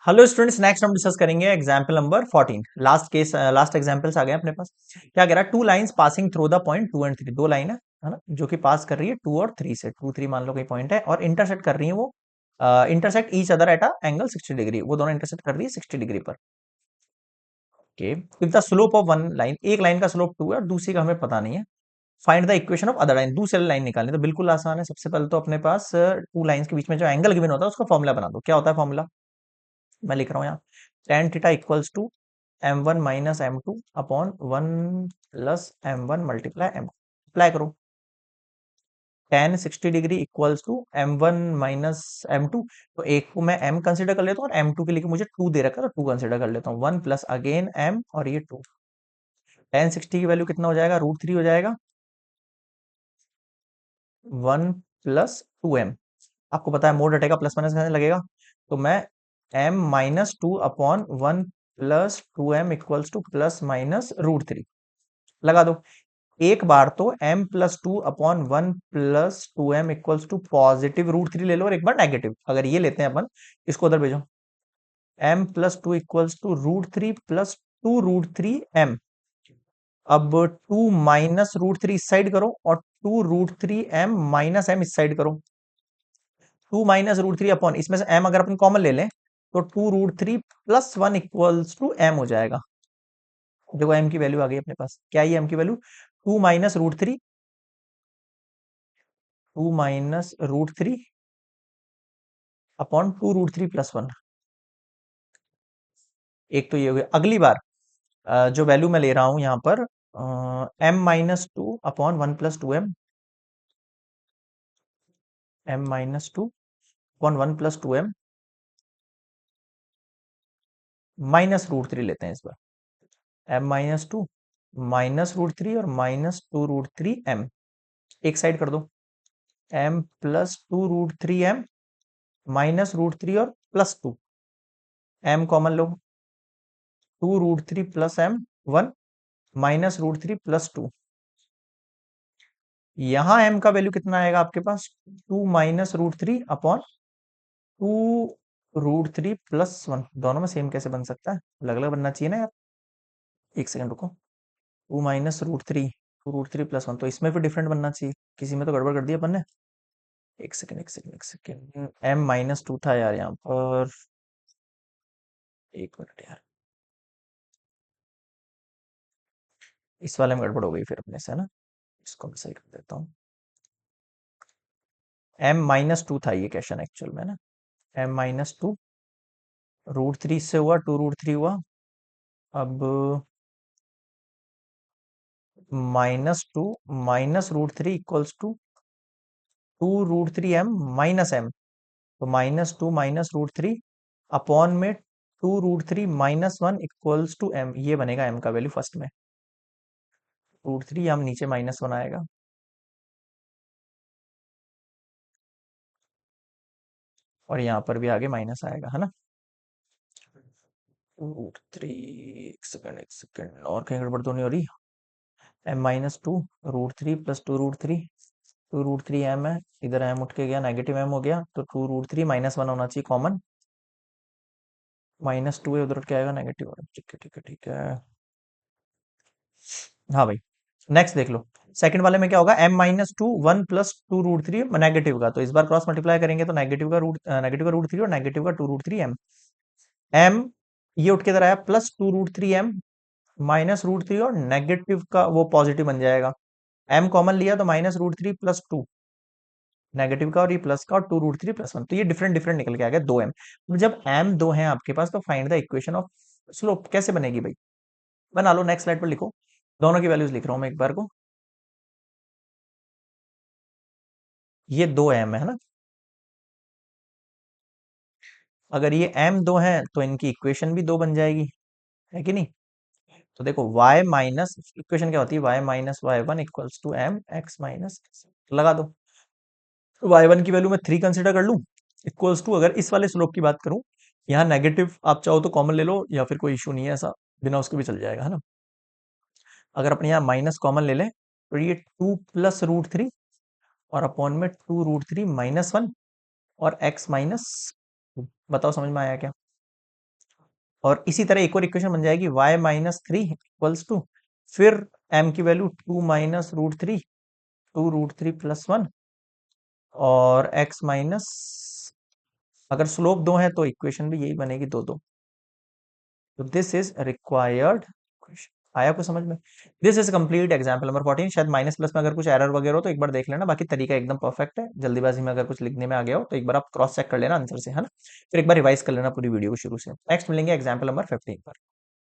Hello students, next हम discuss करेंगे example number 14। Last examples आ गए अपने पास। क्या कह रहा है? Two lines passing through the point 2 and 3। दो लाइन है ना, जो कि पास कर रही है 2 और 3 से। 2 3 मान लो कोई पॉइंट है और इंटरसेक्ट कर रही है वो, intersect each other at a angle 60 degree. वो दोनों इंटरसेक्ट कर रही है 60 डिग्री पर। Okay, if the slope of one line, एक लाइन का स्लोप 2 है और दूसरी का हमें पता नहीं है। Find the equation of other line, दूसरी लाइन निकालनी। तो बिल्कुल आसान है। सबसे पहले तो अपने पास टू लाइंस के बीच में जो एंगल गिवन होता है उसका फॉर्मूला बना दो। क्या होता है फॉर्मूला? मैं लिख रहा हूँ यहाँ, tan theta equals to m1 minus m2 upon 1 plus m1 multiply m। Apply करो। tan 60 degree equals to m1 minus m2। तो एक को मैं m कंसिडर कर लेता हूँ और m2 के लिए मुझे 2 दे रखा है तो 2 कंसिडर कर लेता हूँ। 1 प्लस अगेन m और ये 2। tan 60 की वैल्यू कितना हो जाएगा? √3 हो जाएगा। 1 प्लस 2m। आपको पता है मोड हटेगा, प्लस माइनस करने लगेगा। तो मैं m minus 2 upon 1 plus 2m equals to plus minus √3 लगा दो। एक बार तो m plus 2 upon 1 plus 2m equals to positive √3 ले लो और एक बार नेगेटिव। अगर ये लेते हैं अपन, इसको उधर भेजो। m plus 2 equals to √3 plus 2 √3m। अब 2 माइनस √3 इस साइड करो और 2 √3m माइनस m इस साइड करो। 2 माइनस √3 अपॉन, इसमें से m अगर अपन कॉमन ले लें तो 2 √3 प्लस 1 इक्वल्स टू m हो जाएगा। देखो m की वैल्यू आ गई अपने पास। क्या है m की value? 2 minus √3, 2 minus √3 upon 2 √3 plus 1। एक तो ये हो गया। अगली बार जो वैल्यू मैं ले रहा हूं यहां पर, m minus 2 upon 1 plus 2m, m minus 2 upon 1 plus 2m minus √3 लेते हैं इस बार। m माइनस 2 माइनस √3 और माइनस 2 √3m एक साइड कर दो। m प्लस 2 √3m माइनस √3 और प्लस 2, m कॉमन लो। 2 √3 प्लस m 1 माइनस √3 प्लस 2। यहां m का वैल्यू कितना आएगा आपके पास? 2 माइनस √3 अपॉन 2 √3 प्लस 1। दोनों में सेम कैसे बन सकता है? अलग अलग बनना चाहिए ना यार। एक सेकंड रुको। 2 माइनस √3, 2 √3 प्लस 1, तो इसमें भी डिफरेंट बनना चाहिए। किसी में तो गड़बड़ कर दी अपन ने। एक सेकंड एक सेकंड एक सेकंड, m माइनस 2 था यार यहाँ पर। एक मिनट यार, इस वाले में गड़बड़ हो गई फिर अपने से, है ना। इसको मैं सही कर देता हूँ। m माइनस 2 था ये क्वेश्चन एक्चुअल में ना। m माइनस 2, √3 से हुआ 2 √3 हुआ। अब -2 minus √3 equals to 2 √3m minus m। तो -2 माइनस √3 अपॉन में 2 √3 माइनस 1 इक्वल्स टू m। ये बनेगा m का वैल्यू फर्स्ट में। √3 हम नीचे -1 आएगा और यहाँ पर भी आगे माइनस आएगा, है ना। √3, एक सेकंड और कहीं गड़बड़ तो नहीं हो रही। m-2 √3 प्लस 2 √3, 2 √3m है। इधर m उठ के गया, नेगेटिव m हो गया तो 2 √3 -1 होना चाहिए कॉमन। -2 है, उधर क्या आएगा? नेगेटिव। ठीक है ठीक है ठीक है। हाँ भाई, नेक्स्ट देख लो। सेकंड वाले में क्या होगा? m-2 1 प्लस 2 √3 नेगेटिव का, तो इस बार क्रॉस मल्टीप्लाई करेंगे तो नेगेटिव का √3 और नेगेटिव का 2 √3m। m ये उठ के इधर आया प्लस 2 √3m माइनस √3 और नेगेटिव का वो पॉजिटिव बन जाएगा। m कॉमन लिया तो -√3 प्लस 2 नेगेटिव का और ये प्लस का और 2 √3 प्लस 1। तो ये डिफरेंट डिफरेंट निकल के आ गया 2m। जब m 2 है आपके पास तो find the equation of slope. कैसे बनेगी भाई? बना लो, नेक्स्ट स्लाइड पर लिखो। दोनों की वैल्यूज लिख रहा हूं मैं एक बार को। ये 2m है ना। अगर ये m 2 है तो इनकी इक्वेशन भी 2 बन जाएगी, है कि नहीं। तो देखो y माइनस, इक्वेशन क्या होती है? y minus y1 equals to m x minus. लगा दो। y1 की वैल्यू मैं 3 कंसिडर कर लूं इक्वल्स टू, अगर इस वाले स्लोप की बात करूं, यहाँ नेगेटिव आप चाहो तो कॉमन ले लो या फिर कोई इशू नहीं है ऐसा, बिना उसके भी चल जाएगा, है ना। अगर अपने यहाँ माइनस कॉमन ले लें तो ये 2 प्लस √3 और अपॉन में 2 √3 -1 और x माइनस। बताओ समझ में आया क्या? और इसी तरह एक और इक्वेशन बन जाएगी y minus three equals to, फिर m की वैल्यू 2 माइनस रूट थ्री, 2√3 + 1, और x माइनस, अगर स्लोप 2 है तो इक्वेशन भी यही बनेगी 2 2। तो दिस इज रिक्वायर्ड इक्वेशन। आया कुछ समझ में? This is complete example number 14। शायद माइनस प्लस में अगर कुछ एरर वगैरह हो तो एक बार देख लेना, बाकी तरीका एकदम परफेक्ट है। जल्दीबाजी में अगर कुछ लिखने में आ गया हो तो एक बार आप क्रॉस चेक कर लेना आंसर से, है ना? फिर एक बार रिवाइज कर लेना पूरी वीडियो को शुरू से। नेक्स्ट मिलेंगे एग्जाम्पल नंबर 15 पर।